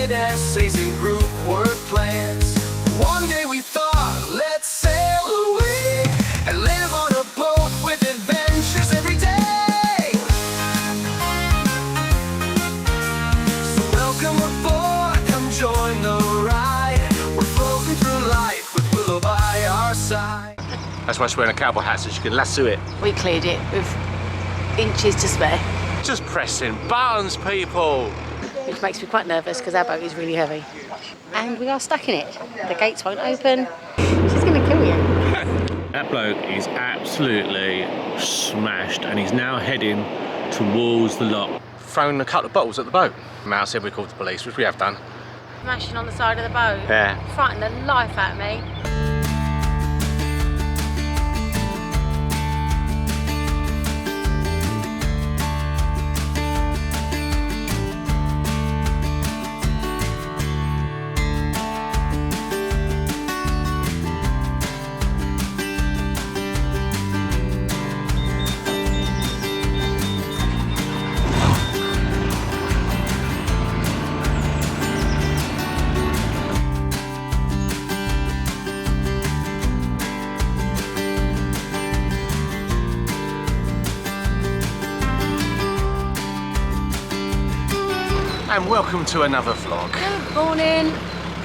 Shared essays and group work plans. One day we thought, let's sail away and live on a boat with adventures every day. So welcome aboard, come join the ride. We're floating through life with Willow by our side. That's why she's wearing a cowboy hat, so she can lasso it. We cleared it with inches to spare. Just pressing buttons, people. Which makes me quite nervous because our boat is really heavy. And we are stuck in it. The gates won't open. She's going to kill you. That bloke is absolutely smashed and he's now heading towards the lock. Thrown a couple of bottles at the boat. Mal said we called the police, which we have done. Smashing on the side of the boat. Yeah. Frightened the life out of me. And welcome to another vlog. Good morning.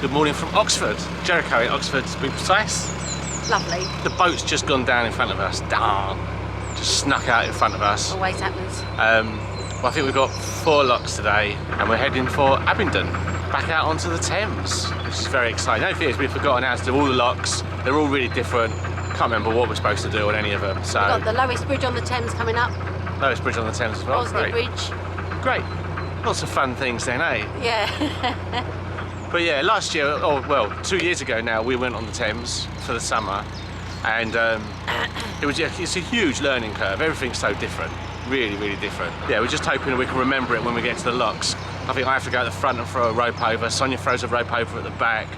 Good morning from Oxford. Jericho in Oxford, to be precise. Lovely. The boat's just gone down in front of us. Darn. Just snuck out in front of us. Always happens. Well, I think we've got 4 locks today and we're heading for Abingdon, back out onto the Thames, which is very exciting. The only thing is we've forgotten how to do all the locks. They're all really different. Can't remember what we're supposed to do on any of them. So We've got the lowest bridge on the Thames coming up. Lowest bridge on the Thames as well. Osney Great. Bridge. Great. Lots of fun things then, eh? Yeah. But yeah, last year, oh well, 2 years ago now, we went on the Thames for the summer, and it's a huge learning curve. Everything's so different, really, really different. Yeah, we're just hoping we can remember it when we get to the locks. I think I have to go at the front and throw a rope over. Sonya throws a rope over at the back.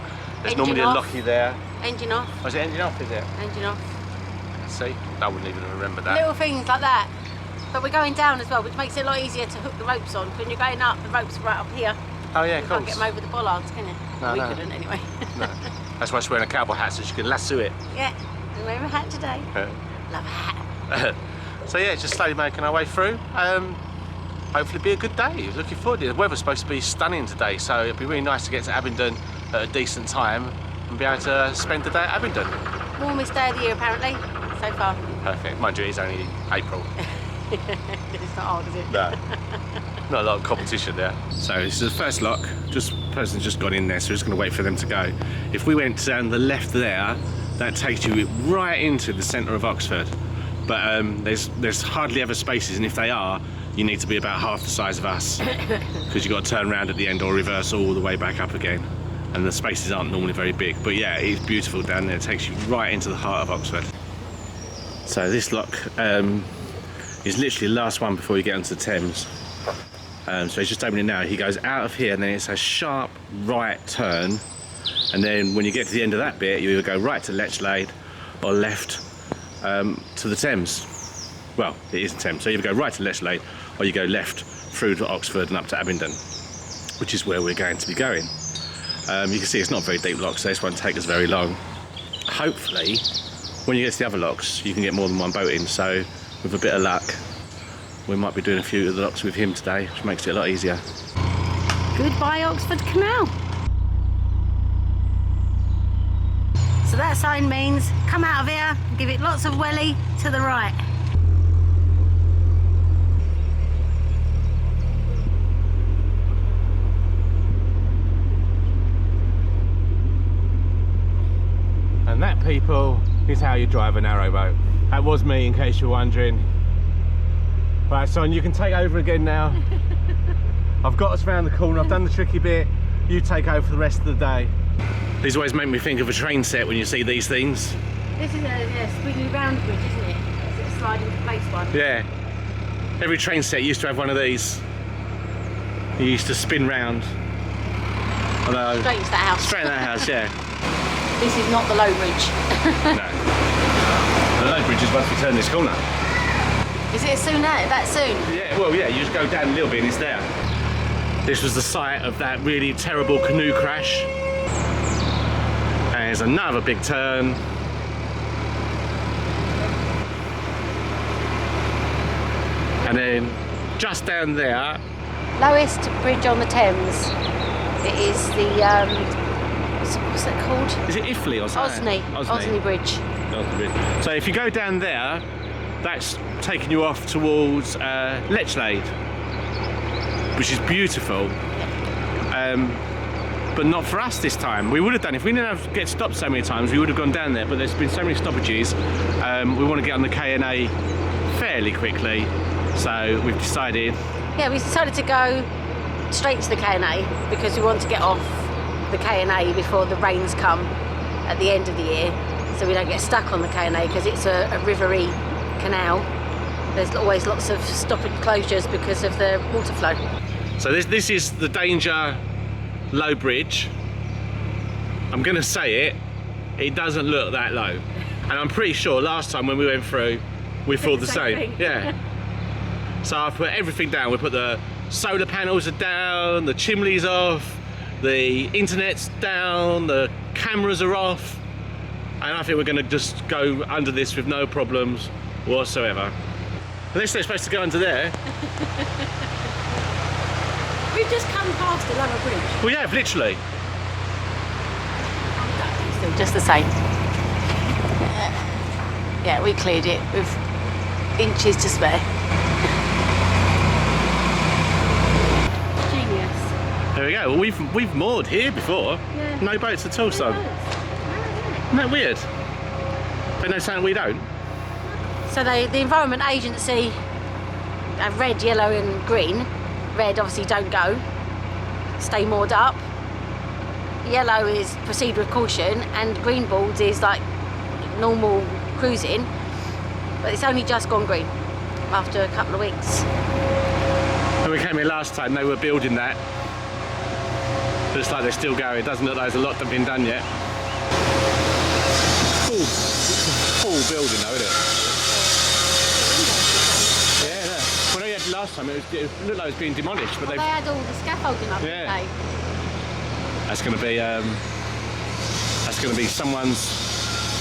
There's Engine normally off. a locky there. Engine off. Oh, is it engine off, is it? Engine off. See, I wouldn't even remember that. Little things like that. But we're going down as well, which makes it a lot easier to hook the ropes on. When you're going up, the ropes are right up here. Oh yeah, You cool. can't get them over the bollards, can you? No, we no. couldn't anyway. No. That's why she's wearing a cowboy hat, so she can lasso it. Yeah, I'm wearing a hat today. Love a hat. So yeah, just slowly making our way through. Hopefully be a good day. Looking forward to it. The weather's supposed to be stunning today, so it'd be really nice to get to Abingdon at a decent time and be able to spend the day at Abingdon. Warmest day of the year apparently, so far. Perfect. Mind you, it's only April. It's not hard, is it? No. Not a lot of competition there. So this is the first lock. Person's just got in there, so we're just going to wait for them to go. If we went down the left there, that takes you right into the centre of Oxford. But there's hardly ever spaces, and if they are, you need to be about half the size of us because you've got to turn around at the end or reverse all the way back up again. And the spaces aren't normally very big. But yeah, it's beautiful down there. It takes you right into the heart of Oxford. So this lock is literally the last one before you get onto the Thames. So he's just opening now. He goes out of here and then it's a sharp right turn, and then when you get to the end of that bit you either go right to Lechlade or left to the Thames. Well, it is the Thames, so you either go right to Lechlade or you go left through to Oxford and up to Abingdon, which is where we're going to be going. You can see it's not a very deep lock, so this won't take us very long. Hopefully when you get to the other locks you can get more than one boat in, so with a bit of luck we might be doing a few of the locks with him today, which makes it a lot easier. Goodbye Oxford Canal. So that sign means come out of here, give it lots of welly to the right. And that, people, is how you drive a narrowboat. That was me, in case you're wondering. Right, Son, you can take over again now. I've got us round the corner, I've done the tricky bit. You take over for the rest of the day. These always make me think of a train set when you see these things. This is a swinging round bridge, isn't it? Is it a sliding place one? Yeah. Every train set used to have one of these. You used to spin round. Although, Straight into that house. straight in that house, yeah. This is not the low bridge. No. The low bridge is once we turn this corner. Is it soon out? That soon? Yeah, well, yeah, you just go down a little bit and it's there. This was the site of that really terrible canoe crash. And there's another big turn. And then just down there, Lowest bridge on the Thames. It is the what's that called? is it Iffley or something? Osney Bridge. Osney Bridge. So if you go down there, that's taking you off towards Lechlade, which is beautiful. But not for us this time. We would have done, if we didn't have to get stopped so many times, we would have gone down there, but there's been so many stoppages. We want to get on the K&A fairly quickly, so we've decided. Yeah, we decided to go straight to the K&A because we want to get off the K&A before the rains come at the end of the year, so we don't get stuck on the K&A because it's a rivery canal. There's always lots of stop and closures because of the water flow. So this is the Danger Low Bridge. I'm gonna say it doesn't look that low. And I'm pretty sure last time when we went through, we thought the same. Yeah. So I've put everything down. We put the solar panels are down, the chimneys off, the internet's down, the cameras are off. And I think we're gonna just go under this with no problems whatsoever. Unless they're supposed to go under there. We've just come past the Liveaboard Bridge. We have, literally. Still just the same. Yeah, we cleared it with inches to spare. Genius. There we go. Well, we've moored here before. Yeah. No boats at all, son. Isn't that weird? They know something we don't. So the Environment Agency have red, yellow and green. Red obviously don't go, stay moored up. Yellow is proceed with caution, and green boards is like normal cruising, but it's only just gone green after a couple of weeks. When we came here last time, they were building that. Looks like they're still going. It doesn't look like there's a lot that been done yet. Full building though, isn't it? Last time it looked like it was being demolished, but they had all the scaffolding up. Yeah. That's going to be someone's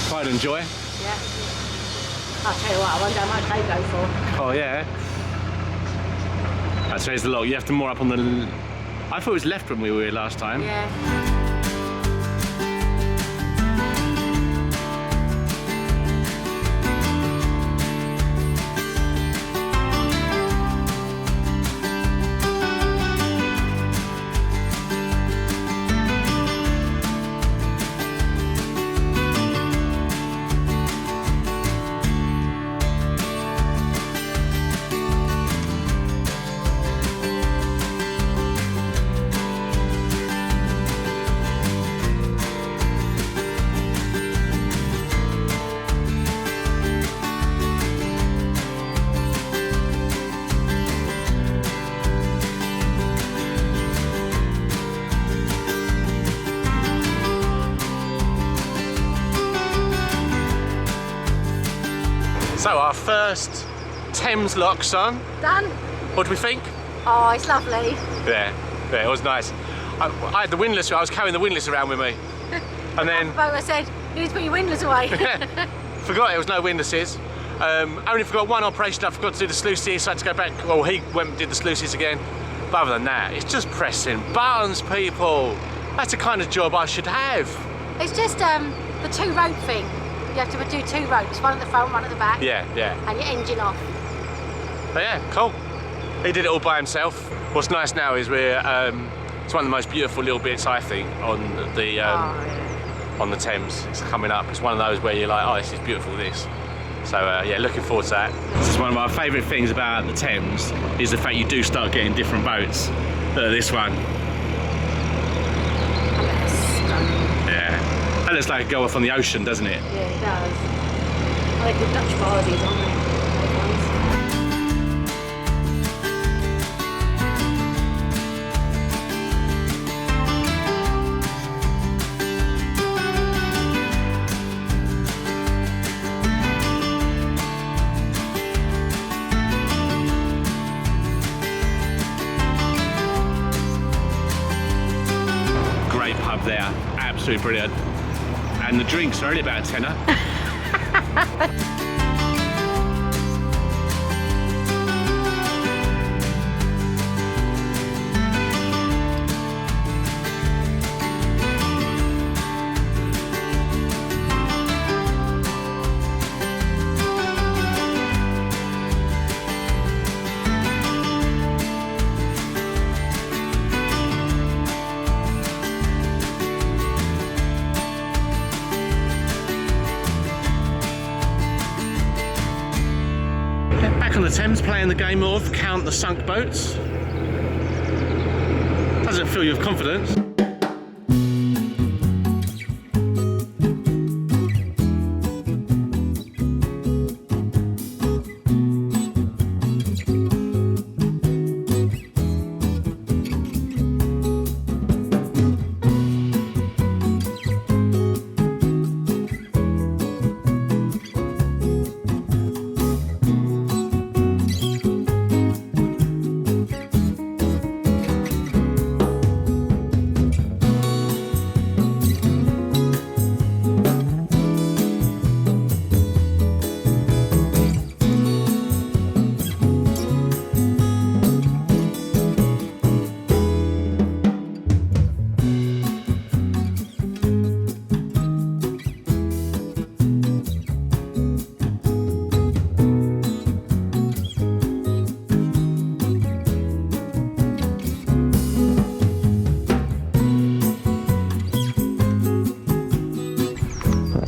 pride and joy. Yeah. I'll tell you what, I wonder how much they go for. Oh yeah. That's there's the lot. You have to moor up on the. I thought it was left when we were here last time. Yeah. So our first Thames lock, son. Done? What do we think? Oh, it's lovely. Yeah, it was nice. I had the windlass. I was carrying the windlass around with me, and then I said, you need to put your windlass away. forgot there was no windlasses. Only forgot one operation. I forgot to do the sluices, so I had to go back. Well, he went and did the sluices again. But other than that, it's just pressing buttons, people. That's the kind of job I should have. It's just the two rope thing. You have to do two ropes, one at the front, one at the back. Yeah. And your engine off. But yeah, cool. He did it all by himself. What's nice now is we're, it's one of the most beautiful little bits, I think, on the on the Thames. It's coming up. It's one of those where you're like, oh, this is beautiful, this. So yeah, looking forward to that. This is one of my favourite things about the Thames, is the fact you do start getting different boats. Look at this one. Yeah. That looks like a go off on the ocean, doesn't it? Yeah, it does. I like the Dutch bardies, aren't they? there. Absolutely brilliant. And the drinks are only about a tenner. Back on the Thames, playing the game of count the sunk boats. Doesn't fill you with confidence.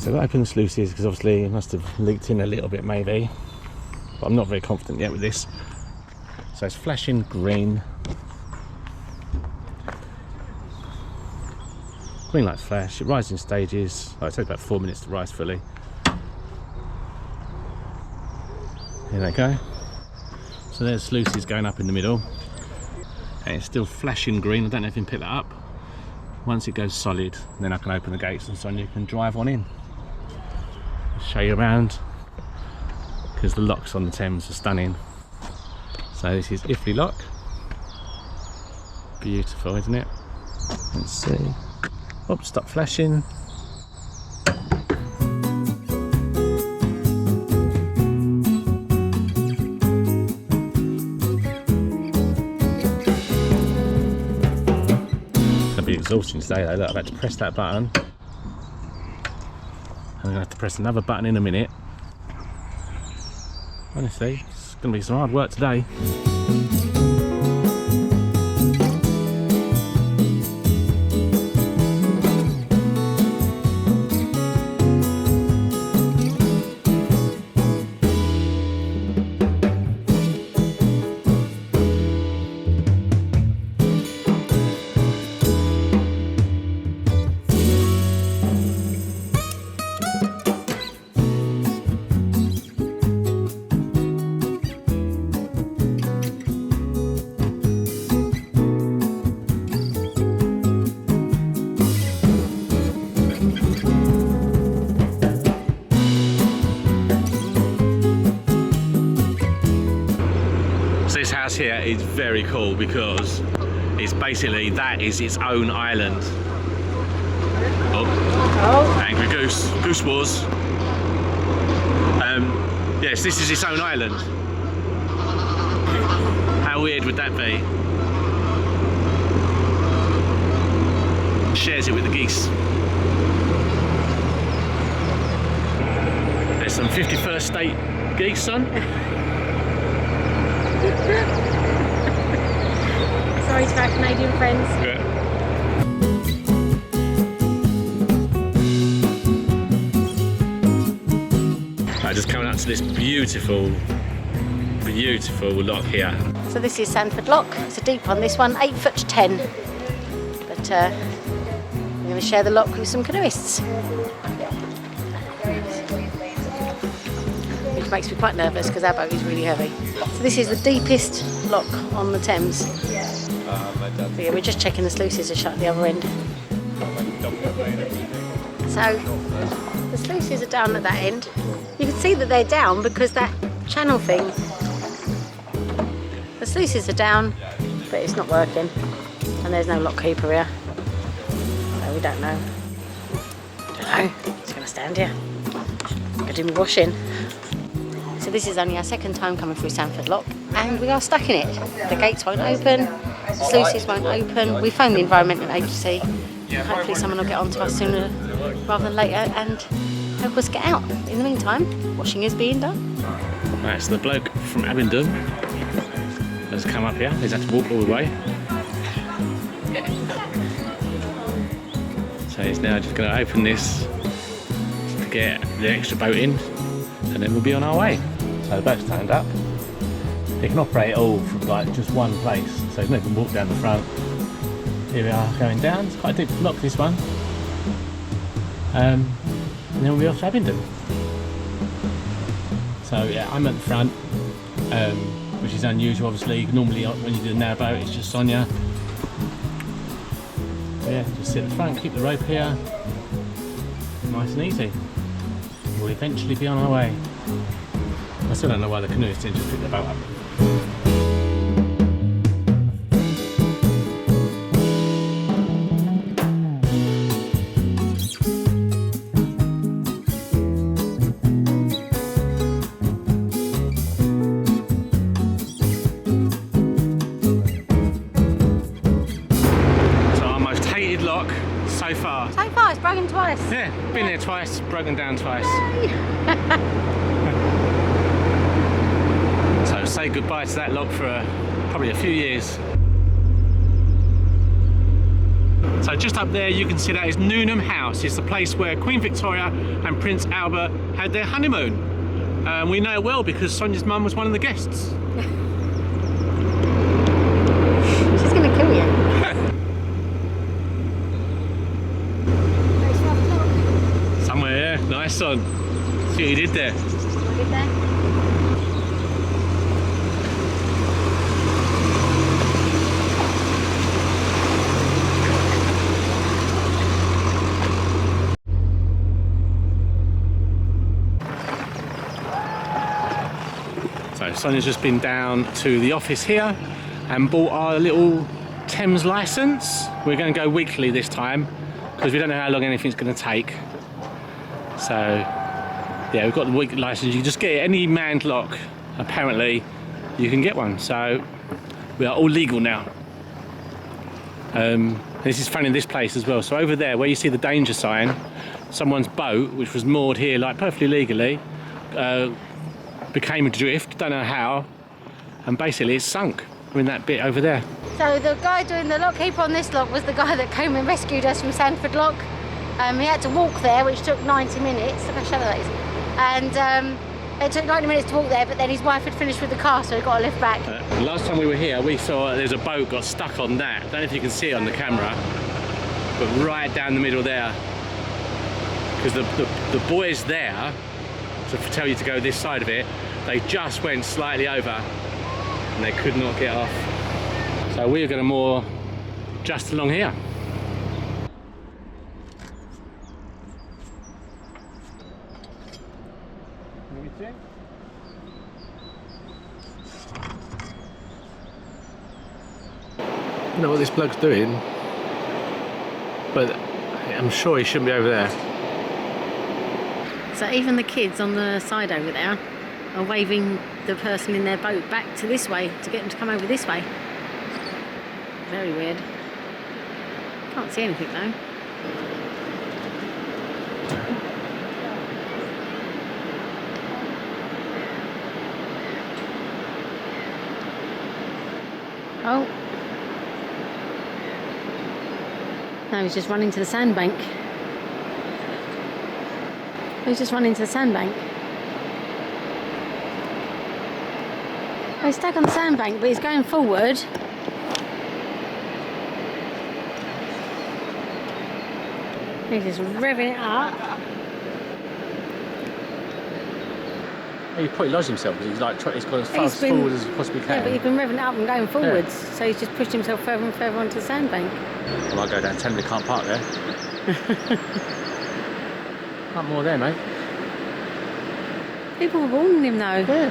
So I've opened the sluices because obviously it must have leaked in a little bit maybe, but I'm not very confident yet with this. So it's flashing green. Green light flash, it rises in stages. Oh, it takes about 4 minutes to rise fully. Here they go. So there's sluices going up in the middle. And it's still flashing green, I don't know if you can pick that up. Once it goes solid, then I can open the gates and Sonya can drive on in. I'll show you around, because the locks on the Thames are stunning. So this is Iffley Lock. Beautiful, isn't it? Let's see. Oh, stop flashing. Exhausting today though. Look, I've had to press that button. I'm going to have to press another button in a minute. Honestly, it's going to be some hard work today. This house here is very cool because it's basically, that is its own island. Oh, angry goose, goose wars. Yes, this is its own island. How weird would that be? Shares it with the geese. There's some 51st state geese, son. Sorry to our Canadian friends. Yeah. Just coming up to this beautiful, beautiful lock here. So this is Sandford Lock. It's a deep one, this one, 8'10". But I'm going to share the lock with some canoeists. Which makes me quite nervous because our boat is really heavy. So this is the deepest lock on the Thames. But yeah, we're just checking the sluices are shut at the other end. So the sluices are down at that end. You can see that they're down because that channel thing, the sluices are down, but it's not working. And there's no lock keeper here. So we don't know. Don't know. Just gonna stand here. Go do my washing. So this is only our second time coming through Sandford Lock, and we are stuck in it. The gates won't open, the sluices won't open. We phoned the Environmental Agency. Hopefully someone will get on to us sooner rather than later and help us get out. In the meantime, washing is being done. Right, so the bloke from Abingdon has come up here. He's had to walk all the way. So he's now just going to open this to get the extra boat in, and then we'll be on our way. So the boat's turned up. They can operate it all from like just one place, so there's no even walk down the front. Here we are going down. It's quite a deep lock, this one. And then we'll be off to Abingdon. So yeah, I'm at the front, which is unusual obviously. Normally when you do the narrowboat it's just Sonya. So yeah, just sit at the front, keep the rope here. Nice and easy. We'll eventually be on our way. I still don't know why the canoeists didn't just pick the boat up. So far. So far, it's broken twice. Yeah, been there twice, broken down twice. So say goodbye to that lock for probably a few years. So just up there you can see that is Newnham House. It's the place where Queen Victoria and Prince Albert had their honeymoon. We know it well because Sonia's mum was one of the guests. She's going to kill you. Somewhere, yeah. Nice one. See what you did there. So Sonia's just been down to the office here and bought our little Thames licence. We're going to go weekly this time because we don't know how long anything's going to take. So yeah, we've got the weekly licence. You can just get any manned lock. Apparently you can get one. So we are all legal now. This is funny in this place as well. So over there where you see the danger sign, someone's boat, which was moored here like perfectly legally, became adrift, don't know how, and basically it's sunk. We're in that bit over there. So the guy doing the lockkeeper on this lock was the guy that came and rescued us from Sandford Lock. He had to walk there, which took 90 minutes. Look how shallow that is. And it took 90 minutes to walk there, but then his wife had finished with the car, so he got a lift back. Last time we were here, we saw there's a boat got stuck on that. I don't know if you can see it on the camera, but right down the middle there. Because the boys there, to tell you to go this side of it, they just went slightly over and they could not get off. So we're going to moor just along here. I don't know what this bloke's doing, but I'm sure he shouldn't be over there. So even the kids on the side over there are waving the person in their boat back to this way to get them to come over this way. Very weird. Can't see anything though. Oh. No, he's just running to the sandbank. He's just running to the sandbank. Oh, he's stuck on the sandbank, but he's going forward. He's just revving it up. He probably lodged himself because he's like he's gone as fast forward as he possibly can. Yeah, but he's been revving it up and going forwards, so he's just pushed himself further and further onto the sandbank. Well, I'll go down, tell him he can't park there. Can't more there, mate. People were warning him though. Yeah.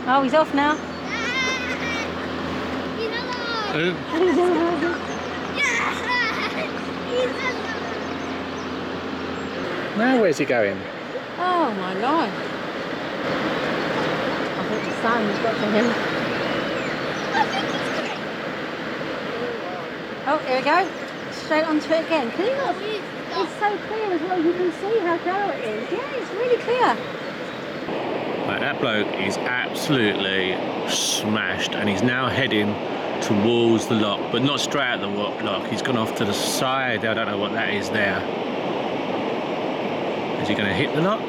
Oh, he's off now. Now where's he going? Oh my life. I think the sun has got to him. Oh, here we go. Straight onto it again. Can you not? It's so clear as well. You can see how narrow it is. Yeah, it's really clear. Like, that bloke is absolutely smashed, and he's now heading towards the lock, but not straight at the lock. He's gone off to the side. I don't know what that is there. Is he going to hit the lock?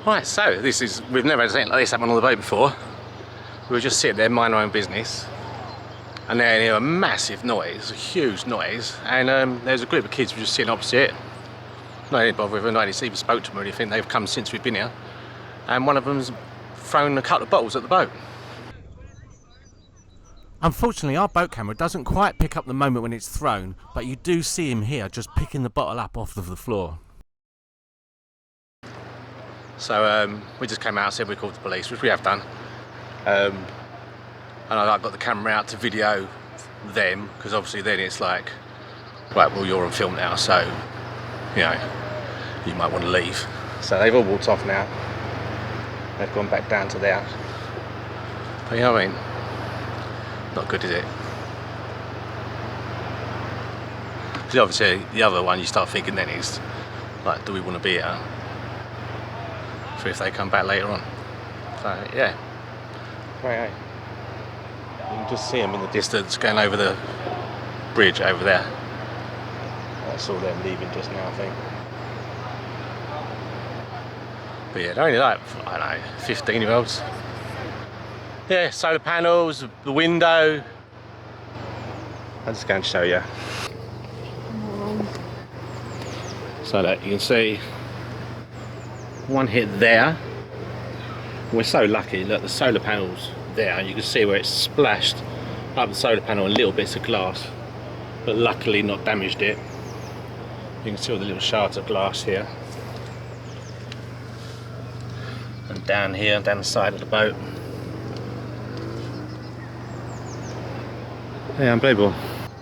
Right, so we've never had something like this happen on the boat before. We were just sitting there minding our own business, and then hear a massive noise, a huge noise, and there's a group of kids who were just sitting opposite. No, they didn't bother with them, no, they even spoke to them or anything. They've come since we've been here, and one of them's thrown a couple of bottles at the boat. Unfortunately, our boat camera doesn't quite pick up the moment when it's thrown, but you do see him here just picking the bottle up off of the floor. So we just came out and said we called the police, which we have done. And I got the camera out to video them, because obviously then it's like, right, well, you're on film now, so, you know, you might want to leave. So they've all walked off now. They've gone back down to there. But you know what I mean? Not good, is it? Because obviously the other one you start thinking then is, like, do we want to be here? For if they come back later on. So, yeah. Right, you can just see them in the distance going over the bridge over there. I saw them leaving just now, I think. But yeah, they're only like, I don't know, 15-year-olds. Yeah, solar panels, the window. I'm just going to show you. So that you can see one hit there. We're so lucky, look, the solar panel's there, you can see where it's splashed up the solar panel and little bits of glass, but luckily not damaged it. You can see all the little shards of glass here. And down here, down the side of the boat. Yeah, unbelievable.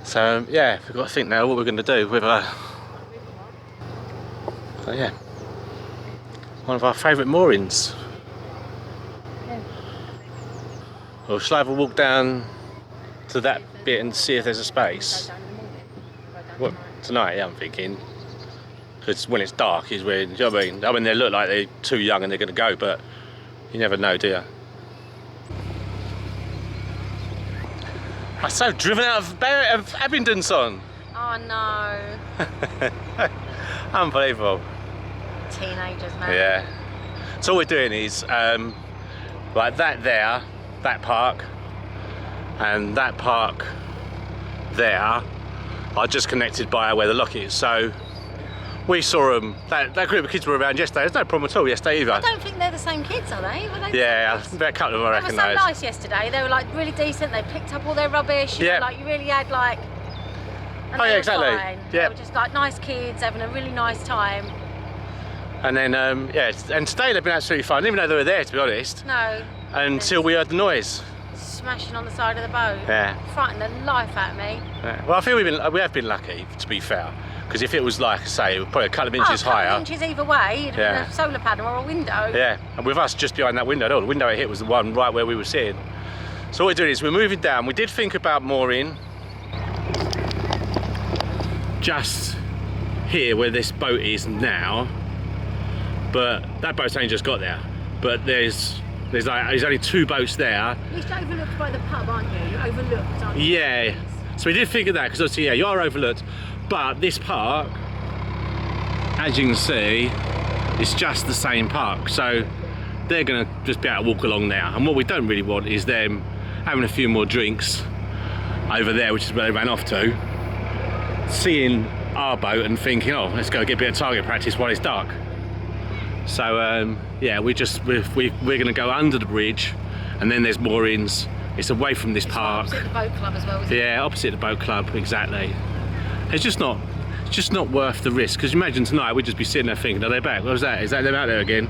So yeah, we've got to think now what we're going to do with so yeah, one of our favourite moorings. Or shall I have a walk down to that bit and see if there's a space? What, tonight, yeah, I'm thinking. Because when it's dark is when, you know what I mean? I mean, they look like they're too young and they're going to go, but you never know, do you? I'm so driven out of Abingdon, son. Oh no. Unbelievable. Teenagers, man. Yeah. So all we're doing is, like that there, that park, and that park there are just connected by where the lock is. So we saw them, that group of kids were around yesterday. There's no problem at all yesterday either. I don't think they're the same kids, are they? Were they Yeah, a couple of them I They were recognise. so nice yesterday. They were like really decent. They picked up all their rubbish. You Yeah. know, like you really had like. And Oh, they yeah, were exactly. fine. Yeah. They were just like nice kids having a really nice time. And then, yeah, and today they've been absolutely fine, even though they were there, to be honest, No. until we heard the noise. Smashing on the side of the boat. Yeah. Frightened the life out of me. Yeah. Well, I feel we have been lucky, to be fair, because if it was like, say, probably a couple of inches a couple higher. of inches either way, Yeah. a solar panel or a window. Yeah, and with us just behind that window, the window it hit was the one right where we were sitting. So what we're doing is we're moving down. We did think about mooring just here where this boat is now, but that boat's only just got there. But there's only two boats there. You're just overlooked by the pub, aren't you? You're overlooked, aren't you? Yeah, so we did think of that, because obviously, yeah, you are overlooked, but this park, as you can see, it's just the same park, so they're going to just be able to walk along now. And what we don't really want is them having a few more drinks over there, which is where they ran off to, seeing our boat and thinking, oh, let's go get a bit of target practice while it's dark. So yeah, we're going to go under the bridge, and then there's moorings. It's away from this park. Opposite the boat club as well, isn't it? Yeah, opposite the boat club, exactly. It's just not worth the risk, because imagine tonight we'd just be sitting there thinking, are they back? What was that? Is that them out there again?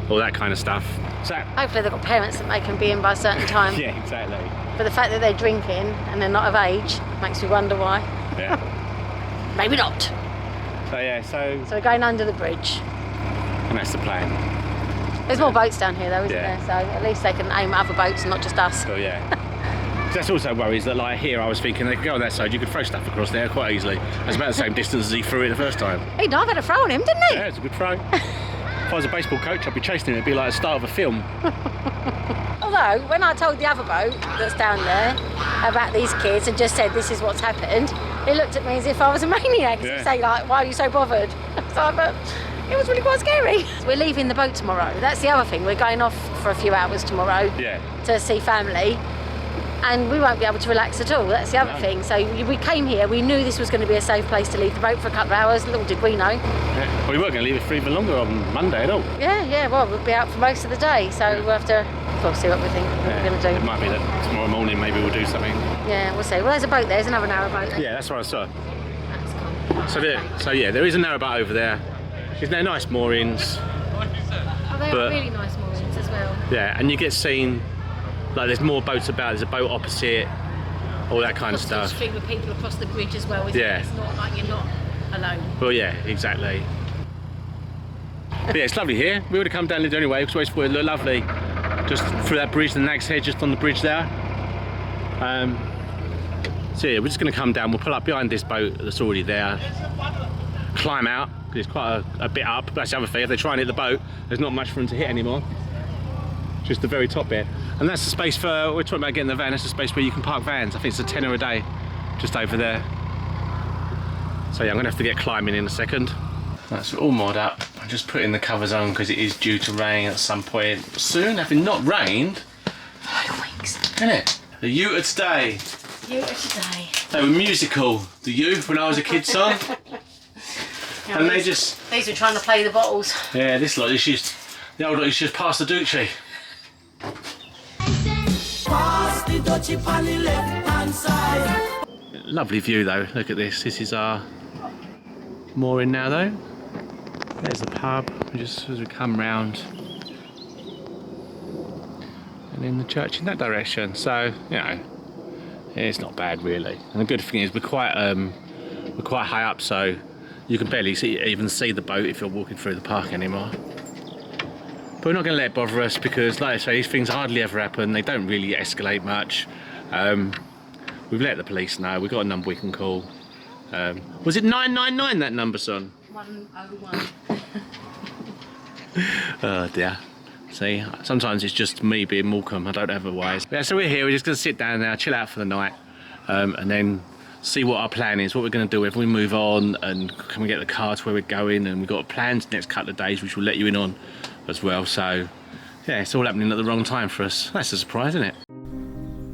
All that kind of stuff. So, hopefully they've got parents that make them be in by a certain time. yeah, exactly. But the fact that they're drinking and they're not of age makes me wonder why. Yeah. Maybe not. So yeah, so So we're going under the bridge. and that's the plan. There's more boats down here though, isn't Yeah. there? So at least they can aim at other boats and not just us. So yeah. That's also worries that, like, here I was thinking they could go on that side, you could throw stuff across there quite easily. It's about the same distance as he threw it the first time. He dive had a throw on him, didn't he? Yeah, it's a good throw. If I was a baseball coach, I'd be chasing him. It'd be like the start of a film. Although, when I told the other boat that's down there about these kids and just said this is what's happened, he looked at me as if I was a maniac. Yeah. He'd say, like, why are you so bothered? So, but it was really quite scary. We're leaving the boat tomorrow. That's the other thing. We're going off for a few hours tomorrow Yeah. to see family. And we won't be able to relax at all. That's the other thing. So we came here, we knew this was going to be a safe place to leave the boat for a couple of hours. Little did we know. Yeah. Well, we weren't going to leave it for even longer on Monday at all. Yeah, well, we'll be out for most of the day. So we'll have to see what we think we're going to do. It might be that tomorrow morning maybe we'll do something. Yeah, we'll see. Well, there's a boat there. There's another narrowboat there. Yeah, that's what I saw. That's cool. So yeah, there is a narrowboat over there. There's no nice moorings. Oh, they But- are really nice moorings as well. Yeah, and you get seen, like, there's more boats about. There's a boat opposite, all that kind of Across the stuff. street with people across the bridge as well, isn't Yeah. it? It's not like you're not alone. Well, yeah, exactly. But yeah, it's lovely here. We would have come down there anyway, because we always thought it looked lovely. Just through that bridge, the Nag's Head, just on the bridge there. So yeah, we're just going to come down. We'll pull up behind this boat that's already there. Climb out, because it's quite a bit up. That's the other thing. If they try and hit the boat, there's not much for them to hit anymore. Just the very top bit. And that's the space for, we're talking about getting the van, that's the space where you can park vans. I think it's a tenner a day, just over there. So yeah, I'm gonna have to get climbing in a second. Right, so all moored up. I'm just putting the covers on because it is due to rain at some point soon. Having not rained, 5 weeks. isn't it? The Utah today. Utah today. They were musical, the Youth, when I was a kid song. And they just, These are trying to play the bottles. yeah, this lot is just, the old lot is just past the Duchy. Pass the dutchie on the left hand side. Lovely view though, look at this. This is our mooring now though. There's the pub, just as we come round. And then the church in that direction. So, you know, it's not bad really. And the good thing is we're quite high up, so you can barely even see the boat if you're walking through the park anymore. But we're not going to let it bother us because, like I say, these things hardly ever happen. They don't really escalate much. We've let the police know. We've got a number we can call. Was it 999 that number, son? 101. Oh dear. See, sometimes it's just me being Morecambe. I don't have a wise. Yeah, so we're here. We're just going to sit down now, chill out for the night, and then see what our plan is, what we're going to do, whether we move on and can we get the car to where we're going, and we've got plans the next couple of days which we'll let you in on as well. So yeah, it's all happening at the wrong time for us. That's a surprise, isn't it?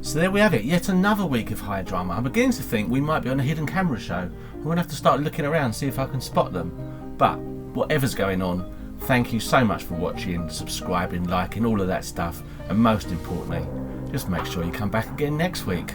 So there we have it, yet another week of high drama. I'm beginning to think we might be on a hidden camera show. I'm going to have to start looking around, see if I can spot them. But whatever's going on, thank you so much for watching, subscribing, liking, all of that stuff. And most importantly, just make sure you come back again next week.